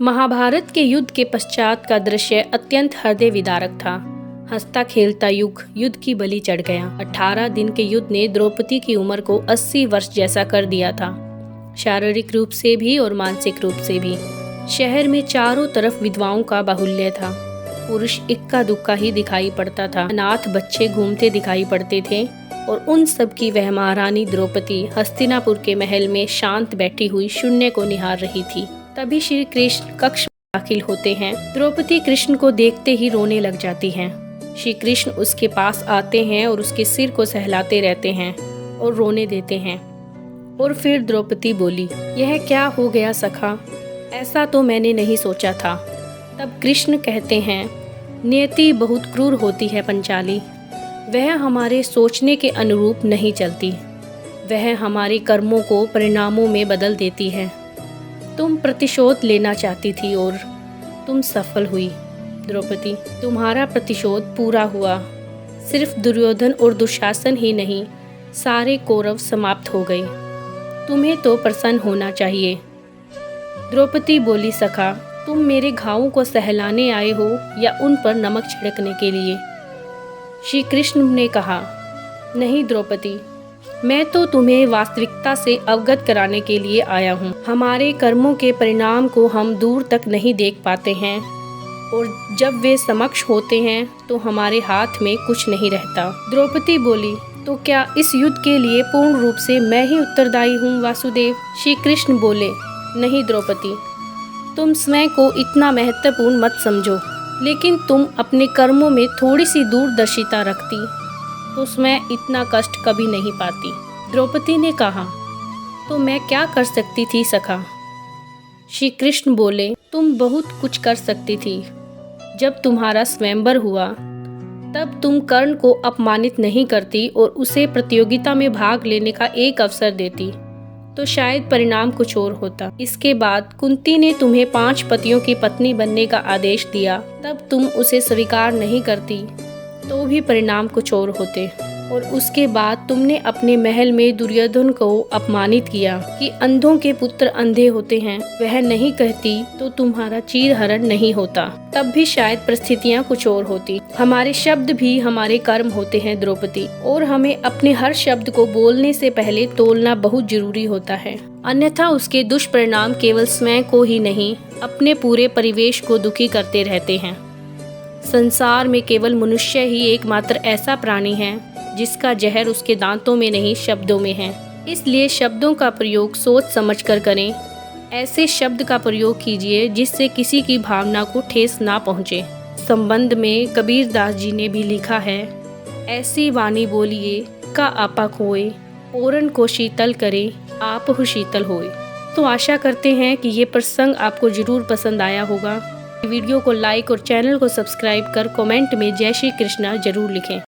महाभारत के युद्ध के पश्चात का दृश्य अत्यंत हृदय विदारक था। हंसता खेलता युद्ध की बलि चढ़ गया। 18 दिन के युद्ध ने द्रौपदी की उम्र को 80 वर्ष जैसा कर दिया था, शारीरिक रूप से भी और मानसिक रूप से भी। शहर में चारों तरफ विधवाओं का बाहुल्य था। पुरुष इक्का दुक्का ही दिखाई पड़ता था। अनाथ बच्चे घूमते दिखाई पड़ते थे और उन सब की वह महारानी द्रौपदी हस्तिनापुर के महल में शांत बैठी हुई शून्य को निहार रही थी। तभी श्री कृष्ण कक्ष में दाखिल होते हैं। द्रौपदी कृष्ण को देखते ही रोने लग जाती हैं। श्री कृष्ण उसके पास आते हैं और उसके सिर को सहलाते रहते हैं और रोने देते हैं। और फिर द्रौपदी बोली, यह क्या हो गया सखा, ऐसा तो मैंने नहीं सोचा था। तब कृष्ण कहते हैं, नियति बहुत क्रूर होती है पंचाली, वह हमारे सोचने के अनुरूप नहीं चलती, वह हमारे कर्मों को परिणामों में बदल देती है। तुम प्रतिशोध लेना चाहती थी और तुम सफल हुई द्रौपदी, तुम्हारा प्रतिशोध पूरा हुआ। सिर्फ दुर्योधन और दुशासन ही नहीं, सारे कौरव समाप्त हो गए। तुम्हें तो प्रसन्न होना चाहिए। द्रौपदी बोली, सखा, तुम मेरे घावों को सहलाने आए हो या उन पर नमक छिड़कने के लिए? श्री कृष्ण ने कहा, नहीं द्रौपदी, मैं तो तुम्हें वास्तविकता से अवगत कराने के लिए आया हूँ। हमारे कर्मों के परिणाम को हम दूर तक नहीं देख पाते हैं और जब वे समक्ष होते हैं तो हमारे हाथ में कुछ नहीं रहता। द्रौपदी बोली, तो क्या इस युद्ध के लिए पूर्ण रूप से मैं ही उत्तरदायी हूँ वासुदेव? श्री कृष्ण बोले, नहीं द्रौपदी, तुम स्वयं को इतना महत्वपूर्ण मत समझो, लेकिन तुम अपने कर्मों में थोड़ी सी दूरदर्शिता रखती तो मैं इतना कष्ट कभी नहीं पाती। द्रौपदी ने कहा, तो मैं क्या कर सकती थी सखा? श्री कृष्ण बोले, तुम बहुत कुछ कर सकती थी। जब तुम्हारा स्वयंवर हुआ तब तुम कर्ण को अपमानित नहीं करती और उसे प्रतियोगिता में भाग लेने का एक अवसर देती तो शायद परिणाम कुछ और होता। इसके बाद कुंती ने तुम्हें 5 पतियों की पत्नी बनने का आदेश दिया, तब तुम उसे स्वीकार नहीं करती तो भी परिणाम कुछ और होते। और उसके बाद तुमने अपने महल में दुर्योधन को अपमानित किया कि अंधों के पुत्र अंधे होते हैं, वह नहीं कहती तो तुम्हारा चीरहरण नहीं होता, तब भी शायद परिस्थितियाँ कुछ और होती। हमारे शब्द भी हमारे कर्म होते हैं द्रौपदी, और हमें अपने हर शब्द को बोलने से पहले तोलना बहुत जरूरी होता है, अन्यथा उसके दुष्परिणाम केवल स्वयं को ही नहीं, अपने पूरे परिवेश को दुखी करते रहते हैं। संसार में केवल मनुष्य ही एकमात्र ऐसा प्राणी है जिसका जहर उसके दांतों में नहीं, शब्दों में है। इसलिए शब्दों का प्रयोग सोच समझ कर करें। ऐसे शब्द का प्रयोग कीजिए जिससे किसी की भावना को ठेस ना पहुँचे। संबंध में कबीरदास जी ने भी लिखा है, ऐसी वाणी बोलिए का आपा खोए, ओरन को शीतल करे आप हु शीतल होए। तो आशा करते हैं कि ये प्रसंग आपको जरूर पसंद आया होगा। वीडियो को लाइक और चैनल को सब्सक्राइब कर कमेंट में जय श्री कृष्णा जरूर लिखें।